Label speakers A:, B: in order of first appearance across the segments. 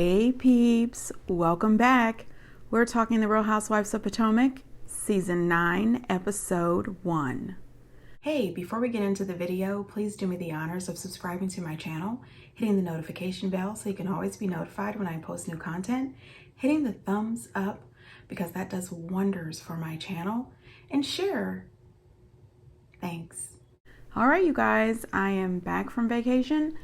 A: Hey peeps, welcome back. We're talking The Real Housewives of Potomac, Season 9, Episode 1. Hey, before we get into the video, please do me the honors of subscribing to my channel, hitting the notification bell so you can always be notified when I post new content, hitting the thumbs up because that does wonders for my channel, and share. Thanks. All right, you guys, I am back from vacation.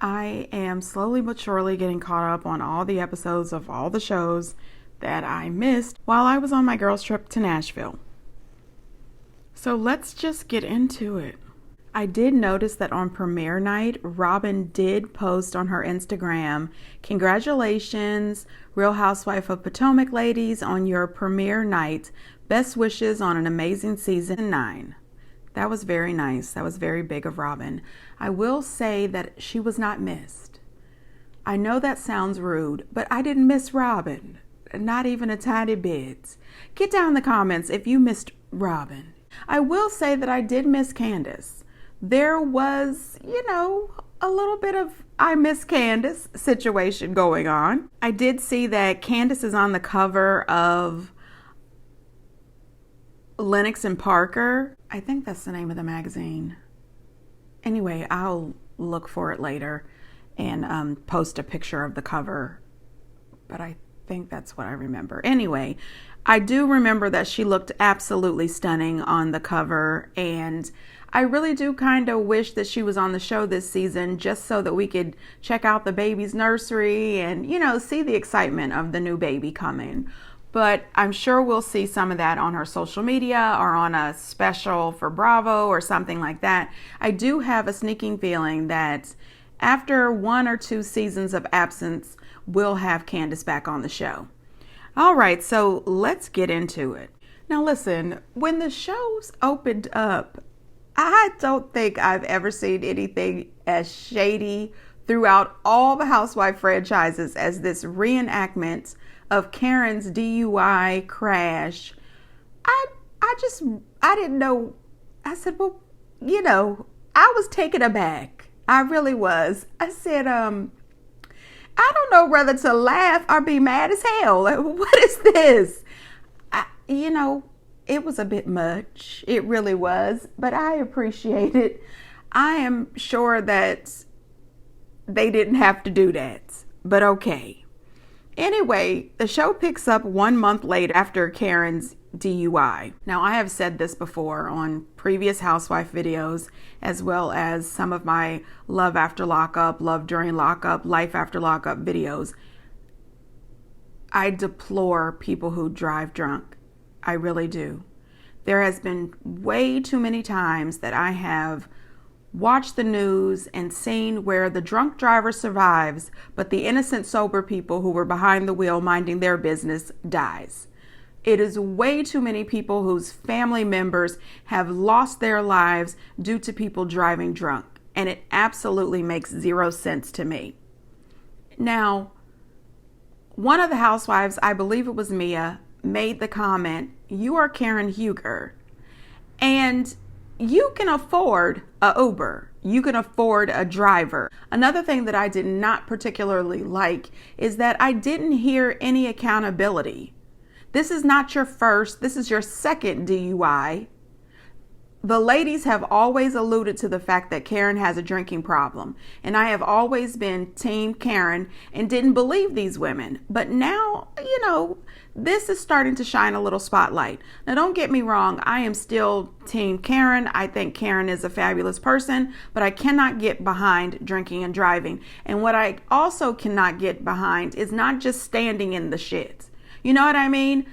A: I am slowly but surely getting caught up on all the episodes of all the shows that I missed while I was on my girls' trip to Nashville. So let's just get into it. I did notice that on premiere night, Robin did post on her Instagram, "Congratulations, Real Housewife of Potomac ladies, on your premiere night. Best wishes on an amazing season 9. That was very nice. That was very big of Robin. I will say that she was not missed. I know that sounds rude, but I didn't miss Robin. Not even a tiny bit. Get down in the comments if you missed Robin. I will say that I did miss Candace. There was, a little bit of I miss Candace situation going on. I did see that Candace is on the cover of Lennox and Parker. I think that's the name of the magazine. Anyway, I'll look for it later and post a picture of the cover. But I think that's what I remember. Anyway, I do remember that she looked absolutely stunning on the cover. And I really do kind of wish that she was on the show this season just so that we could check out the baby's nursery and, see the excitement of the new baby coming. But I'm sure we'll see some of that on her social media or on a special for Bravo or something like that. I do have a sneaking feeling that after 1 or 2 seasons of absence, we'll have Candace back on the show. All right, so let's get into it. Now listen, when the shows opened up, I don't think I've ever seen anything as shady throughout all the Housewife franchises as this reenactment of Karen's DUI crash. I didn't know. I said, well, I was taken aback. I really was. I said, I don't know whether to laugh or be mad as hell. What is this? It was a bit much. It really was, but I appreciate it. I am sure that they didn't have to do that, but okay. Anyway, the show picks up 1 month later after Karen's DUI. Now, I have said this before on previous housewife videos, as well as some of my love after lockup, love during lockup, life after lockup videos. I deplore people who drive drunk. I really do. There has been way too many times that I have watched the news and seen where the drunk driver survives, but the innocent sober people who were behind the wheel minding their business dies. It is way too many people whose family members have lost their lives due to people driving drunk, and it absolutely makes zero sense to me. Now, one of the housewives, I believe it was Mia, made the comment, "You are Karen Huger, and you can afford a Uber. You can afford a driver." Another thing that I did not particularly like is that I didn't hear any accountability. This is not your first, this is your second DUI. The ladies have always alluded to the fact that Karen has a drinking problem, and I have always been Team Karen and didn't believe these women. But now, this is starting to shine a little spotlight. Now, don't get me wrong, I am still Team Karen. I think Karen is a fabulous person, but I cannot get behind drinking and driving. And what I also cannot get behind is not just standing in the shit. You know what I mean?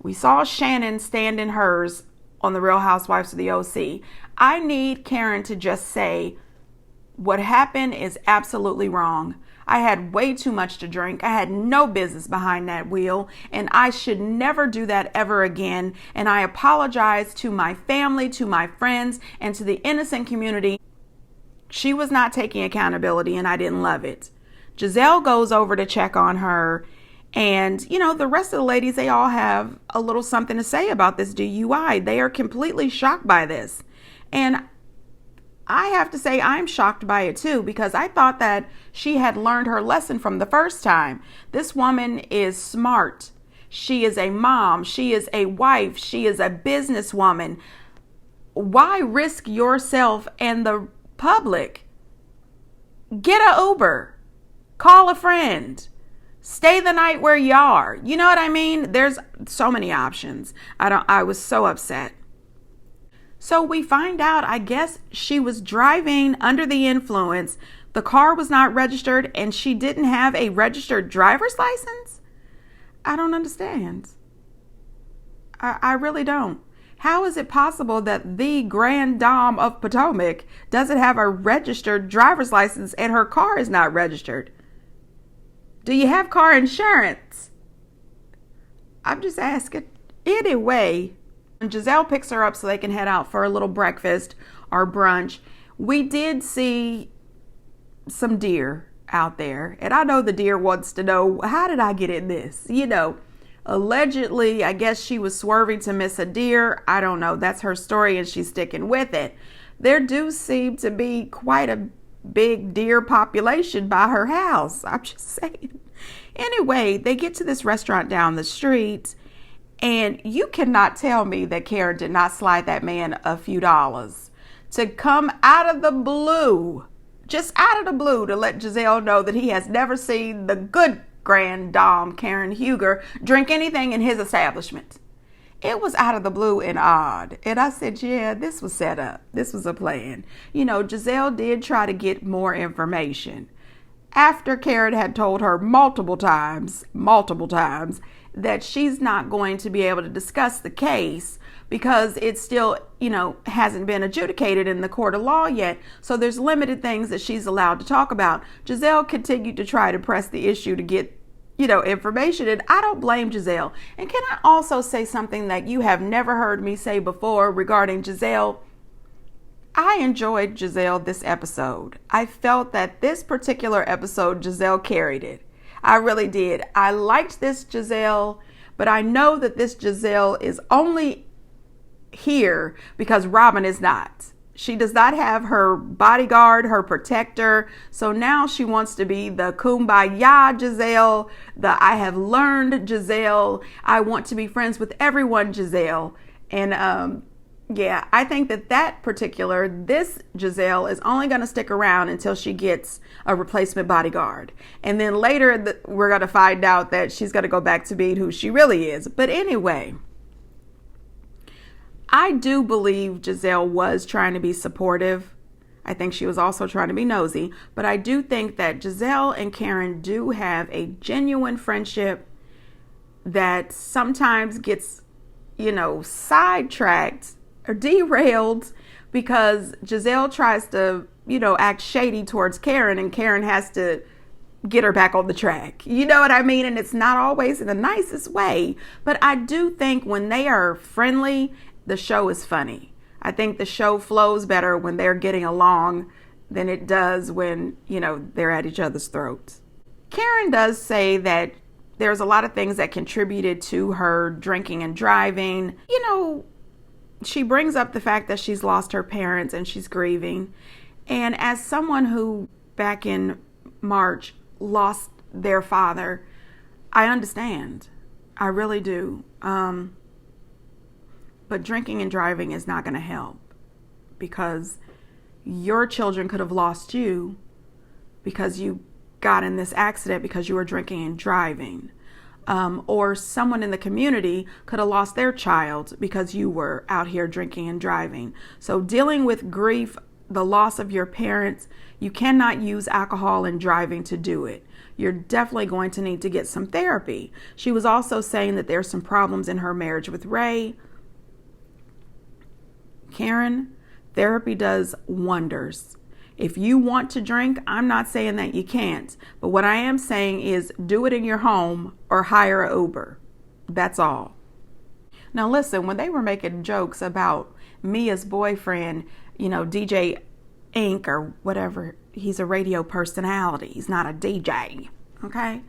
A: We saw Shannon stand in hers on The Real Housewives of the OC. I need Karen to just say, what happened is absolutely wrong. I had way too much to drink. I had no business behind that wheel, and I should never do that ever again. And I apologize to my family, to my friends, and to the innocent community. She was not taking accountability, and I didn't love it. Giselle goes over to check on her. And, the rest of the ladies, they all have a little something to say about this DUI. They are completely shocked by this. And I have to say I'm shocked by it too, because I thought that she had learned her lesson from the first time. This woman is smart. She is a mom. She is a wife. She is a businesswoman. Why risk yourself and the public? Get an Uber. Call a friend. Stay the night where you are. You know what I mean? There's so many options. I was so upset. So we find out, I guess she was driving under the influence. The car was not registered and she didn't have a registered driver's license. I don't understand. I really don't. How is it possible that the Grand Dame of Potomac doesn't have a registered driver's license and her car is not registered? Do you have car insurance? I'm just asking. Anyway, Giselle picks her up so they can head out for a little breakfast or brunch. We did see some deer out there, and I know the deer wants to know, how did I get in this? Allegedly, I guess she was swerving to miss a deer. I don't know. That's her story and she's sticking with it. There do seem to be quite a big deer population by her house. I'm just saying. Anyway, they get to this restaurant down the street, and you cannot tell me that Karen did not slide that man a few dollars to come out of the blue, just out of the blue, to let Giselle know that he has never seen the good Grand Dame Karen Huger drink anything in his establishment. It was out of the blue and odd. And I said, yeah, this was set up. This was a plan. Giselle did try to get more information after Karen had told her multiple times, that she's not going to be able to discuss the case because it still, hasn't been adjudicated in the court of law yet. So there's limited things that she's allowed to talk about. Giselle continued to try to press the issue to get, information. And I don't blame Giselle. And can I also say something that you have never heard me say before regarding Giselle? I enjoyed Giselle this episode. I felt that this particular episode, Giselle carried it. I really did. I liked this Giselle, but I know that this Giselle is only here because Robin is not. She does not have her bodyguard, her protector. So now she wants to be the kumbaya Giselle, the I have learned Giselle. I want to be friends with everyone Giselle. And I think this Giselle is only going to stick around until she gets a replacement bodyguard. And then later we're going to find out that she's going to go back to being who she really is. But anyway, I do believe Giselle was trying to be supportive. I think she was also trying to be nosy. But I do think that Giselle and Karen do have a genuine friendship that sometimes gets, sidetracked or derailed because Giselle tries to, act shady towards Karen, and Karen has to get her back on the track. You know what I mean? And it's not always in the nicest way. But I do think when they are friendly, the show is funny. I think the show flows better when they're getting along than it does when, they're at each other's throats. Karen does say that there's a lot of things that contributed to her drinking and driving. She brings up the fact that she's lost her parents and she's grieving. And as someone who back in March lost their father, I understand. I really do. But drinking and driving is not going to help because your children could have lost you because you got in this accident because you were drinking and driving. Or someone in the community could have lost their child because you were out here drinking and driving. So dealing with grief, the loss of your parents, you cannot use alcohol and driving to do it. You're definitely going to need to get some therapy. She was also saying that there's some problems in her marriage with Ray. Karen, therapy does wonders. If you want to drink, I'm not saying that you can't. But what I am saying is do it in your home or hire an Uber. That's all. Now listen, when they were making jokes about Mia's boyfriend, DJ Inc. or whatever, he's a radio personality. He's not a DJ. Okay?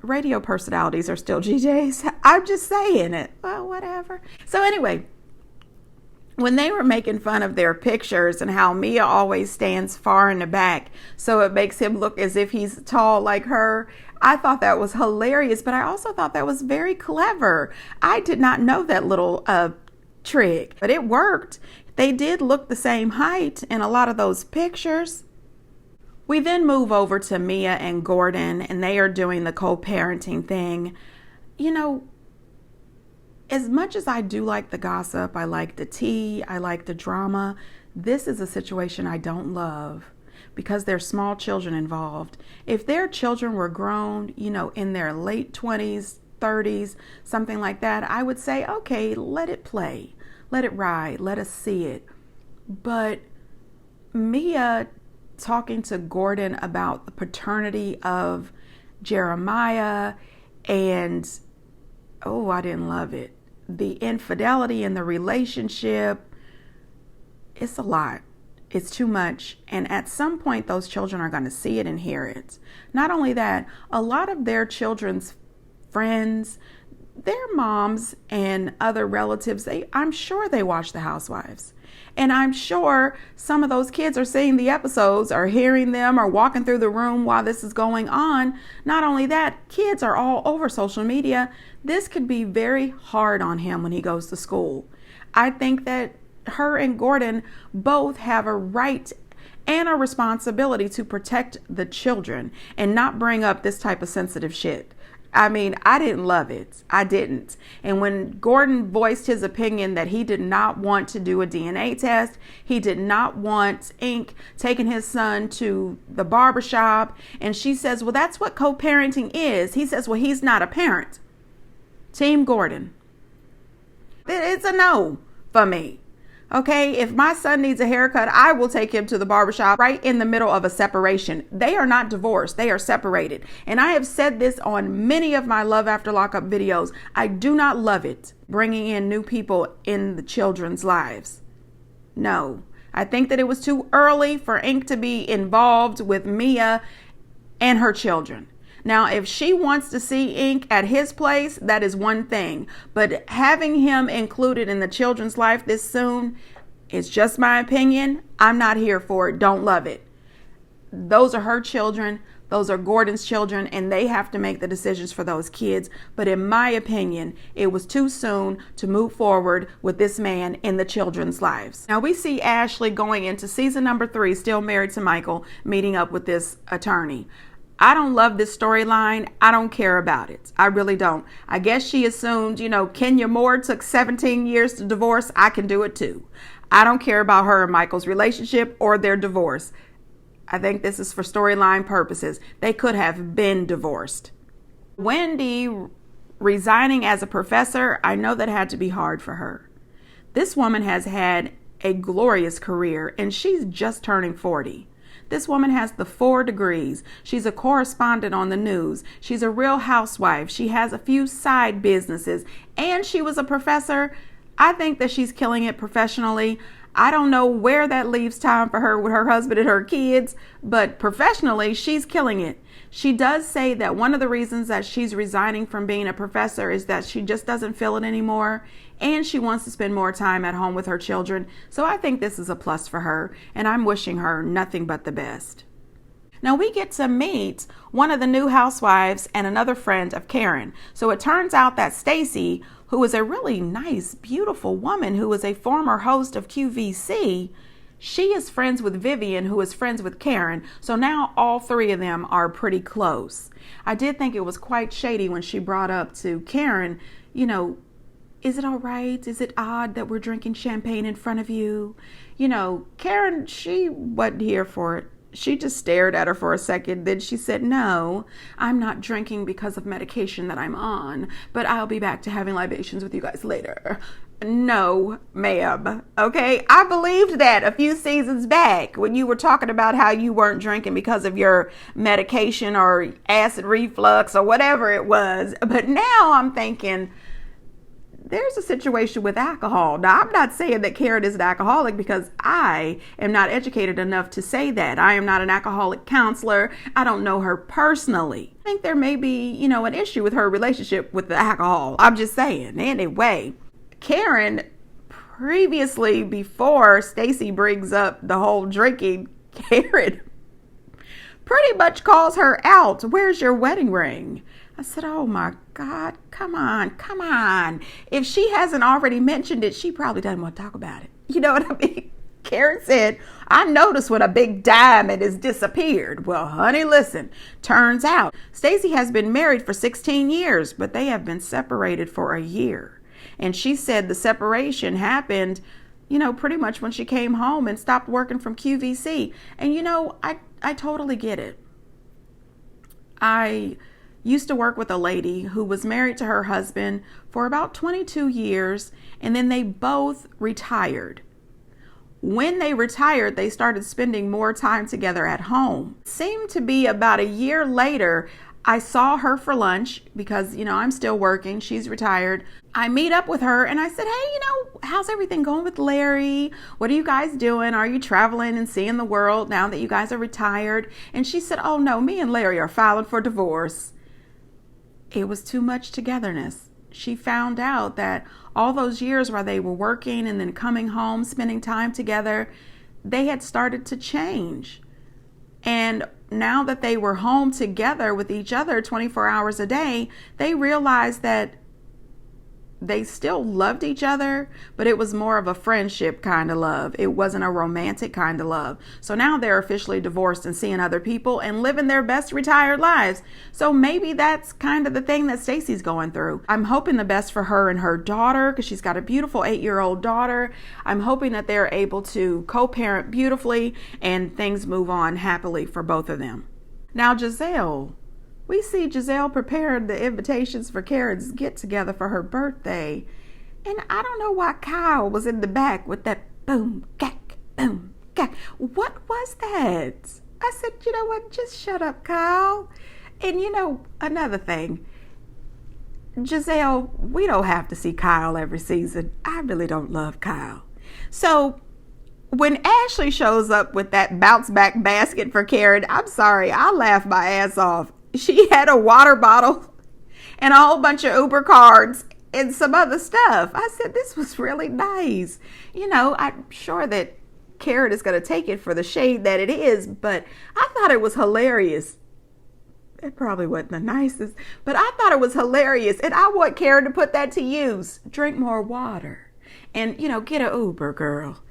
A: Radio personalities are still DJs. I'm just saying it. Well, whatever. So anyway, when they were making fun of their pictures and how Mia always stands far in the back so it makes him look as if he's tall like her, I thought that was hilarious, but I also thought that was very clever. I did not know that little trick, but it worked. They did look the same height in a lot of those pictures. We then move over to Mia and Gordon, and they are doing the co-parenting thing. You know, as much as I do like the gossip, I like the tea, I like the drama, this is a situation I don't love because there's small children involved. If their children were grown, in their late 20s, 30s, something like that, I would say, okay, let it play, let it ride, let us see it. But Mia talking to Gordon about the paternity of Jeremiah and, oh, I didn't love it. The infidelity in the relationship, it's a lot. It's too much. And at some point, those children are going to see it and hear it. Not only that, a lot of their children's friends, their moms and other relatives, I'm sure they watch the Housewives. And I'm sure some of those kids are seeing the episodes or hearing them or walking through the room while this is going on. Not only that, kids are all over social media. This could be very hard on him when he goes to school. I think that her and Gordon both have a right and a responsibility to protect the children and not bring up this type of sensitive shit. I mean, I didn't love it. I didn't. And when Gordon voiced his opinion that he did not want to do a DNA test, he did not want Ink taking his son to the barbershop. And she says, well, that's what co-parenting is. He says, well, he's not a parent. Team Gordon. It's a no for me. Okay, if my son needs a haircut, I will take him to the barbershop right in the middle of a separation. They are not divorced. They are separated. And I have said this on many of my Love After Lockup videos. I do not love it bringing in new people in the children's lives. No, I think that it was too early for Ink to be involved with Mia and her children. Now, if she wants to see Ink at his place, that is one thing. But having him included in the children's life this soon, it's just my opinion. I'm not here for it. Don't love it. Those are her children. Those are Gordon's children, and they have to make the decisions for those kids. But in my opinion, it was too soon to move forward with this man in the children's lives. Now, we see Ashley going into season number 3, still married to Michael, meeting up with this attorney. I don't love this storyline. I don't care about it. I really don't. I guess she assumed, Kenya Moore took 17 years to divorce. I can do it too. I don't care about her and Michael's relationship or their divorce. I think this is for storyline purposes. They could have been divorced. Wendy resigning as a professor, I know that had to be hard for her. This woman has had a glorious career and she's just turning 40. This woman has the 4 degrees. She's a correspondent on the news. She's a real housewife. She has a few side businesses and she was a professor. I think that she's killing it professionally. I don't know where that leaves time for her with her husband and her kids, but professionally, she's killing it. She does say that one of the reasons that she's resigning from being a professor is that she just doesn't feel it anymore, and she wants to spend more time at home with her children. So I think this is a plus for her, and I'm wishing her nothing but the best. Now we get to meet one of the new housewives and another friend of Karen. So it turns out that Stacy, who is a really nice, beautiful woman who is a former host of QVC, she is friends with Vivian, who is friends with Karen. So now all 3 of them are pretty close. I did think it was quite shady when she brought up to Karen, is it all right? Is it odd that we're drinking champagne in front of you? Karen, she wasn't here for it. She just stared at her for a second. Then she said, no, I'm not drinking because of medication that I'm on, but I'll be back to having libations with you guys later. No, ma'am. Okay. I believed that a few seasons back when you were talking about how you weren't drinking because of your medication or acid reflux or whatever it was. But now I'm thinking, there's a situation with alcohol. Now, I'm not saying that Karen is an alcoholic because I am not educated enough to say that. I am not an alcoholic counselor. I don't know her personally. I think there may be, an issue with her relationship with the alcohol. I'm just saying. Anyway, Karen previously, before Stacey brings up the whole drinking, Karen pretty much calls her out. Where's your wedding ring? I said, oh my God, come on. If she hasn't already mentioned it, she probably doesn't want to talk about it. You know what I mean? Karen said, I noticed when a big diamond has disappeared. Well, honey, listen, turns out Stacey has been married for 16 years, but they have been separated for a year. And she said the separation happened, pretty much when she came home and stopped working from QVC. And, I totally get it. I used to work with a lady who was married to her husband for about 22 years, and then they both retired. When they retired, they started spending more time together at home. Seemed to be about a year later, I saw her for lunch because, I'm still working. She's retired. I meet up with her and I said, hey, how's everything going with Larry? What are you guys doing? Are you traveling and seeing the world now that you guys are retired? And she said, oh no, me and Larry are filing for divorce. It was too much togetherness. She found out that all those years where they were working and then coming home, spending time together, they had started to change. And now that they were home together with each other 24 hours a day, they realized that they still loved each other, but it was more of a friendship kind of love. It wasn't a romantic kind of love. So now they're officially divorced and seeing other people and living their best retired lives. So maybe that's kind of the thing that Stacey's going through. I'm hoping the best for her and her daughter because she's got a beautiful 8-year-old daughter. I'm hoping that they're able to co-parent beautifully and things move on happily for both of them. Now, Giselle. We see Giselle prepared the invitations for Karen's get-together for her birthday. And I don't know why Kyle was in the back with that boom, gack, boom, gack. What was that? I said, you know what? Just shut up, Kyle. And another thing. Giselle, we don't have to see Kyle every season. I really don't love Kyle. So when Ashley shows up with that bounce back basket for Karen, I'm sorry, I laughed my ass off. She had a water bottle and a whole bunch of Uber cards and some other stuff. I said, this was really nice. I'm sure that Karen is going to take it for the shade that it is, but I thought it was hilarious. It probably wasn't the nicest, but I thought it was hilarious. And I want Karen to put that to use. Drink more water and, get an Uber, girl.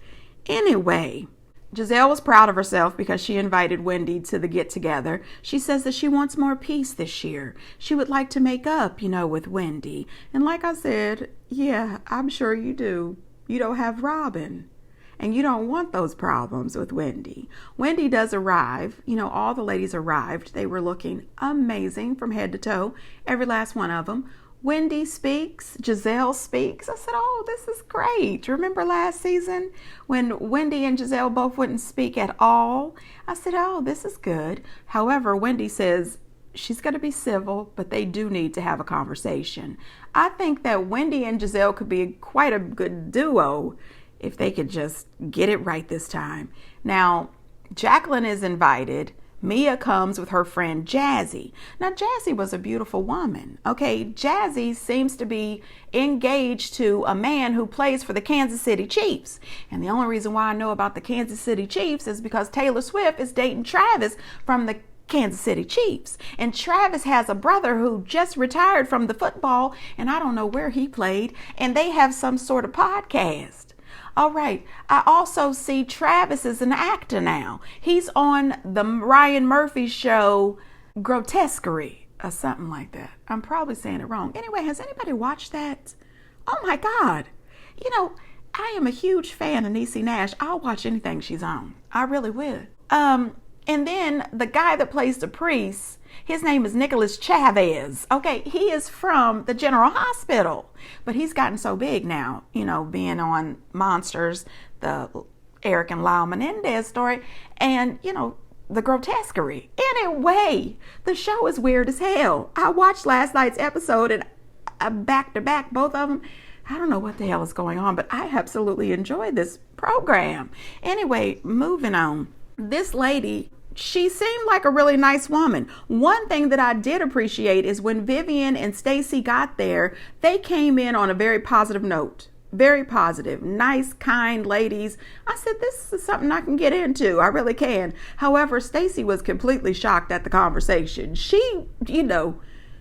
A: Anyway, Giselle was proud of herself because she invited Wendy to the get-together. She says that she wants more peace this year. She would like to make up, with Wendy. And like I said, yeah, I'm sure you do. You don't have Robin. And you don't want those problems with Wendy. Wendy does arrive. All the ladies arrived. They were looking amazing from head to toe, every last one of them. Wendy speaks, Giselle speaks. I said, oh, this is great. Remember last season when Wendy and Giselle both wouldn't speak at all? I said, oh, this is good. However, Wendy says she's going to be civil, but they do need to have a conversation. I think that Wendy and Giselle could be quite a good duo if they could just get it right this time. Now, Jacqueline is invited. Mia comes with her friend Jazzy. Now, Jazzy was a beautiful woman. Okay, Jazzy seems to be engaged to a man who plays for the Kansas City Chiefs. And the only reason why I know about the Kansas City Chiefs is because Taylor Swift is dating Travis from the Kansas City Chiefs. And Travis has a brother who just retired from the football, and I don't know where he played. And they have some sort of podcast. All right. I also see Travis is an actor now. He's on the Ryan Murphy show, Grotesquerie, or something like that. I'm probably saying it wrong. Anyway, has anybody watched that? Oh my God. I am a huge fan of Niecy Nash. I'll watch anything she's on. I really will. And then the guy that plays the priest, his name is Nicholas Chavez. Okay, he is from the General Hospital, but he's gotten so big now, being on Monsters, the Eric and Lyle Menendez story, and, the Grotesquerie. Anyway, the show is weird as hell. I watched last night's episode and back to back, both of them. I don't know what the hell is going on, but I absolutely enjoyed this program. Anyway, moving on. This lady, she seemed like a really nice woman. One thing that I did appreciate is when Vivian and Stacey got there, they came in on a very positive note. Very positive, nice, kind ladies. I said, this is something I can get into. I really can. However, Stacy was completely shocked at the conversation. She,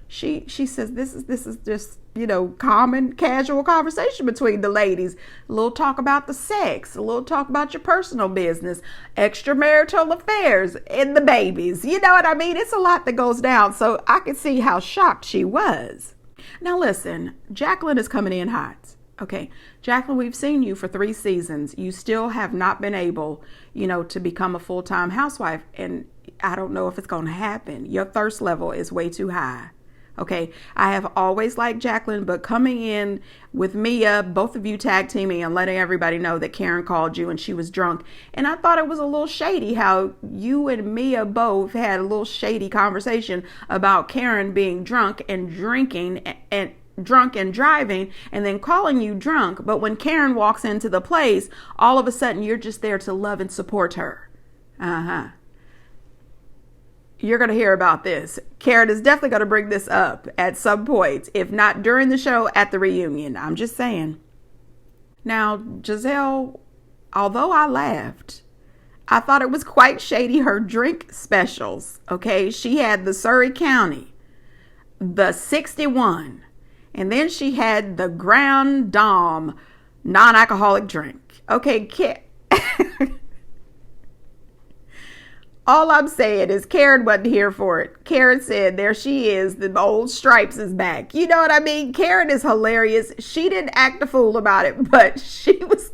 A: she says this is just, common, casual conversation between the ladies. A little talk about the sex, a little talk about your personal business, extramarital affairs, and the babies. You know what I mean? It's a lot that goes down. So I could see how shocked she was. Now listen, Jacqueline is coming in hot. Okay, Jacqueline, we've seen you for 3 seasons. You still have not been able, to become a full-time housewife. And I don't know if it's going to happen. Your thirst level is way too high. Okay, I have always liked Jacqueline, but coming in with Mia, both of you tag teaming and letting everybody know that Karen called you and she was drunk. And I thought it was a little shady how you and Mia both had a little shady conversation about Karen being drunk and drinking and drunk and driving and then calling you drunk. But when Karen walks into the place, all of a sudden you're just there to love and support her. You're going to hear about this. Karen is definitely going to bring this up at some point, if not during the show, at the reunion. I'm just saying. Now, Giselle, although I laughed, I thought it was quite shady, her drink specials. Okay, she had the Surrey County, the 61, and then she had the Grand Dame non-alcoholic drink. Okay, all I'm saying is Karen wasn't here for it. Karen said, there she is. The old stripes is back. You know what I mean? Karen is hilarious. She didn't act a fool about it, but she was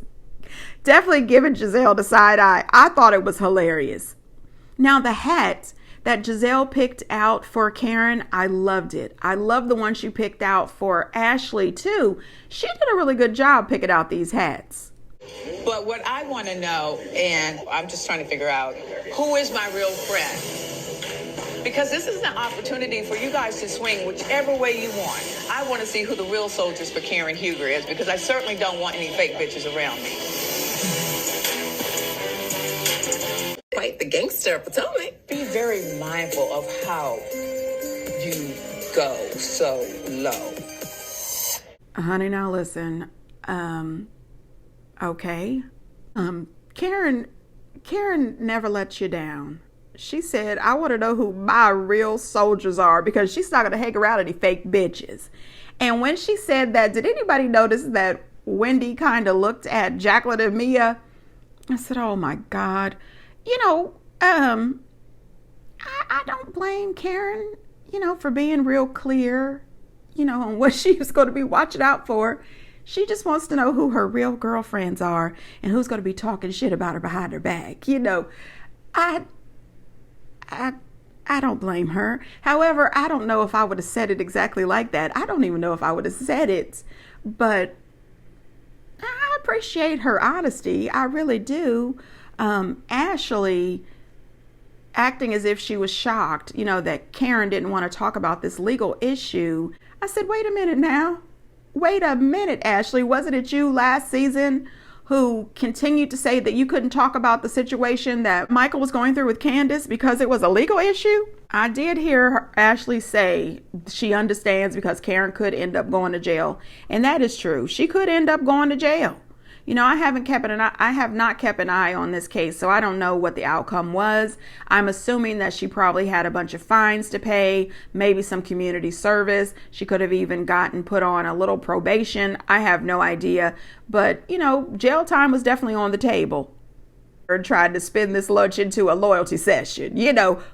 A: definitely giving Giselle the side eye. I thought it was hilarious. Now, the hat that Giselle picked out for Karen, I loved it. I love the one she picked out for Ashley, too. She did a really good job picking out these hats.
B: But what I want to know, and I'm just trying to figure out, who is my real friend? Because this is an opportunity for you guys to swing whichever way you want. I want to see who the real soldiers for Karen Huger is, because I certainly don't want any fake bitches around me.
C: Quite the gangster of Potomac.
B: Be very mindful of how you go so low.
A: Honey, now listen. Okay. Karen never lets you down. She said, I want to know who my real soldiers are, because she's not going to hang around any fake bitches. And when she said that, did anybody notice that Wendy kind of looked at Jacqueline and Mia? I said, oh my God. I don't blame Karen, for being real clear, on what she was going to be watching out for. She just wants to know who her real girlfriends are and who's going to be talking shit about her behind her back. I don't blame her. However, I don't know if I would have said it exactly like that. I don't even know if I would have said it, but I appreciate her honesty. I really do. Ashley acting as if she was shocked, that Karen didn't want to talk about this legal issue. I said, wait a minute now. Wait a minute, Ashley. Wasn't it you last season who continued to say that you couldn't talk about the situation that Michael was going through with Candace because it was a legal issue? I did hear Ashley say she understands because Karen could end up going to jail. And that is true. She could end up going to jail. I have not kept an eye on this case, so I don't know what the outcome was. I'm assuming that she probably had a bunch of fines to pay, maybe some community service. She could have even gotten put on a little probation. I have no idea. But, jail time was definitely on the table. Tried to spin this lunch into a loyalty session.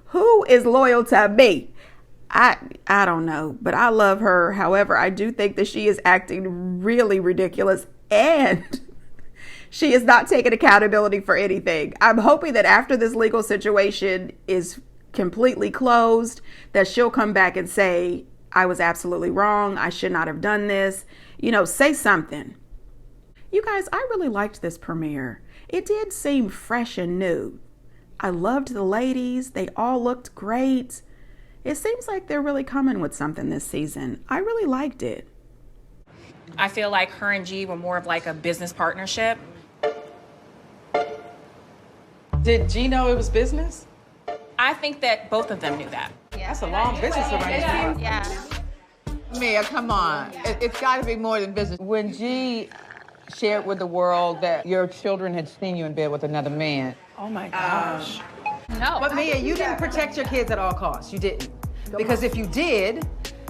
A: Who is loyal to me? I don't know, but I love her. However, I do think that she is acting really ridiculous, and she is not taking accountability for anything. I'm hoping that after this legal situation is completely closed, that she'll come back and say, I was absolutely wrong. I should not have done this. Say something. You guys, I really liked this premiere. It did seem fresh and new. I loved the ladies. They all looked great. It seems like they're really coming with something this season. I really liked it.
D: I feel like her and G were more of like a business partnership.
B: Did G know it was business?
D: I think that both of them knew that.
B: That's a long business arrangement.
E: Yeah.
B: Mia, come on. It's got to be more than business. When G
E: shared with the world that your children had seen you in bed with another man.
B: Oh my gosh.
D: No.
E: But Mia, you didn't protect your kids at all costs. You didn't. Because if you did,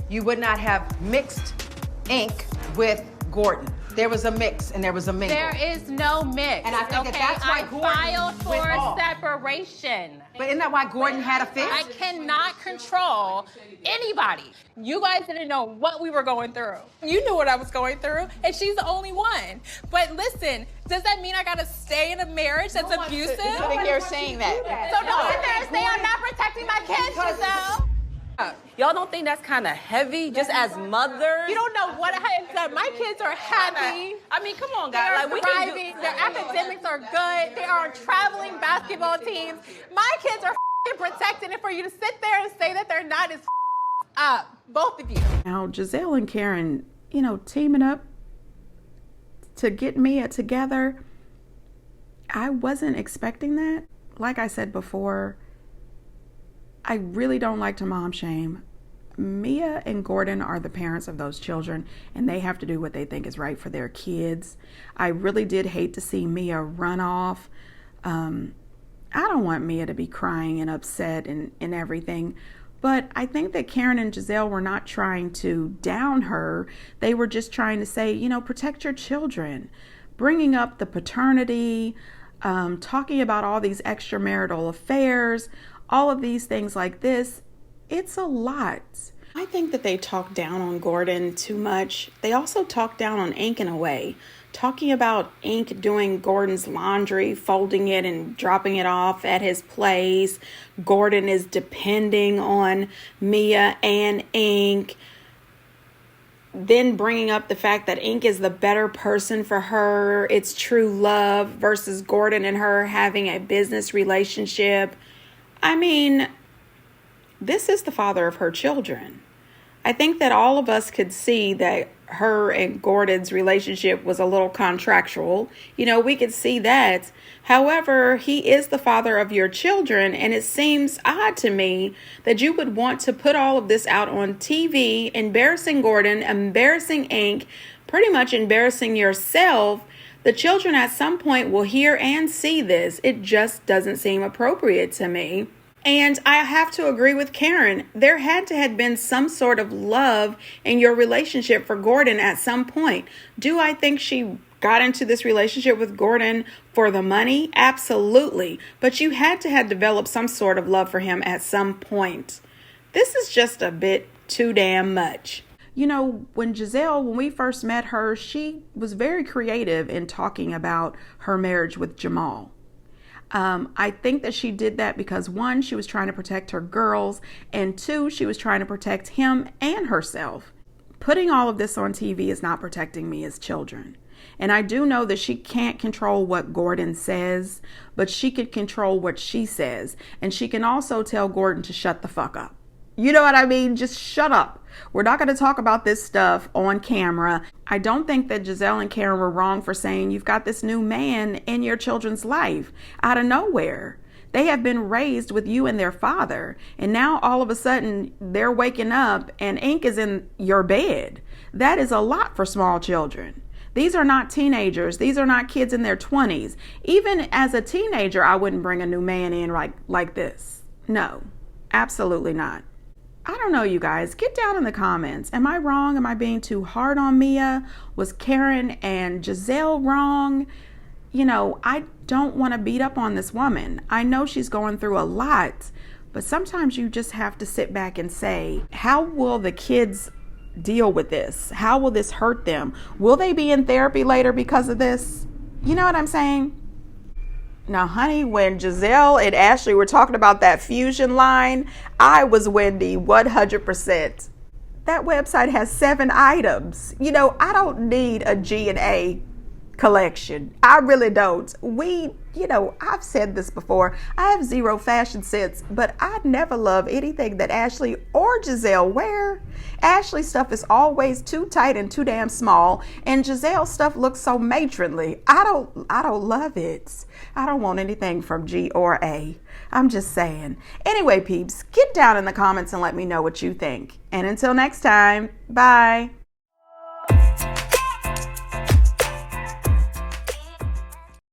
E: you would not have mixed ink with Gordon. There was a mix and there was a mingle.
F: There is no mix.
E: And I think that's why Gordon
F: filed for
E: went off.
F: separation.
E: But isn't that why Gordon had a fit?
F: I cannot control anybody.
D: You guys didn't know what we were going through. You knew what I was going through, and she's the only one. But listen, does that mean I gotta stay in a marriage that's abusive?
A: Sitting here saying that.
F: So don't sit there and say I'm not protecting my kids, Giselle.
C: Y'all don't think that's kind of heavy, just as mothers?
D: You don't know what I have done. My kids are happy.
C: I mean, come on,
D: They're
C: guys. Like, we can
D: thriving. Their academics are good. They are on traveling basketball teams. My kids are protected, and for you to sit there and say that they're not is up. Both of you.
A: Now, Giselle and Karen, teaming up to get Mia together, I wasn't expecting that. Like I said before, I really don't like to mom shame. Mia and Gordon are the parents of those children, and they have to do what they think is right for their kids. I really did hate to see Mia run off. I don't want Mia to be crying and upset and everything. But I think that Karen and Giselle were not trying to down her. They were just trying to say, protect your children. Bringing up the paternity, talking about all these extramarital affairs, all of these things like this, it's a lot. I think that they talk down on Gordon too much. They also talk down on Ink in a way. Talking about Ink doing Gordon's laundry, folding it and dropping it off at his place. Gordon is depending on Mia and Ink. Then bringing up the fact that Ink is the better person for her. It's true love versus Gordon and her having a business relationship. I mean, this is the father of her children. I think that all of us could see that her and Gordon's relationship was a little contractual. We could see that. However, he is the father of your children, and it seems odd to me that you would want to put all of this out on TV, embarrassing Gordon, embarrassing Ink, pretty much embarrassing yourself. The children at some point will hear and see this. It just doesn't seem appropriate to me. And I have to agree with Karen. There had to have been some sort of love in your relationship for Gordon at some point. Do I think she got into this relationship with Gordon for the money? Absolutely. But you had to have developed some sort of love for him at some point. This is just a bit too damn much. When we first met her, she was very creative in talking about her marriage with Jamal. I think that she did that because, one, she was trying to protect her girls, and two, she was trying to protect him and herself. Putting all of this on TV is not protecting Mia's children. And I do know that she can't control what Gordon says, but she can control what she says. And she can also tell Gordon to shut the fuck up. You know what I mean? Just shut up. We're not going to talk about this stuff on camera. I don't think that Giselle and Karen were wrong for saying you've got this new man in your children's life out of nowhere. They have been raised with you and their father. And now all of a sudden they're waking up and Ink is in your bed. That is a lot for small children. These are not teenagers. These are not kids in their 20s. Even as a teenager, I wouldn't bring a new man in like this. No, absolutely not. I don't know, you guys. Get down in the comments. Am I wrong? Am I being too hard on Mia? Was Karen and Giselle wrong? I don't want to beat up on this woman. I know she's going through a lot, but sometimes you just have to sit back and say, how will the kids deal with this? How will this hurt them? Will they be in therapy later because of this? You know what I'm saying? Now, honey, when Giselle and Ashley were talking about that fusion line, I was Wendy 100%. That website has 7 items. I don't need a G&A collection. I really don't. I've said this before. I have zero fashion sense, but I never love anything that Ashley or Giselle wear. Ashley's stuff is always too tight and too damn small, and Giselle's stuff looks so matronly. I don't love it. I don't want anything from G or A. I'm just saying. Anyway, peeps, get down in the comments and let me know what you think. And until next time, bye.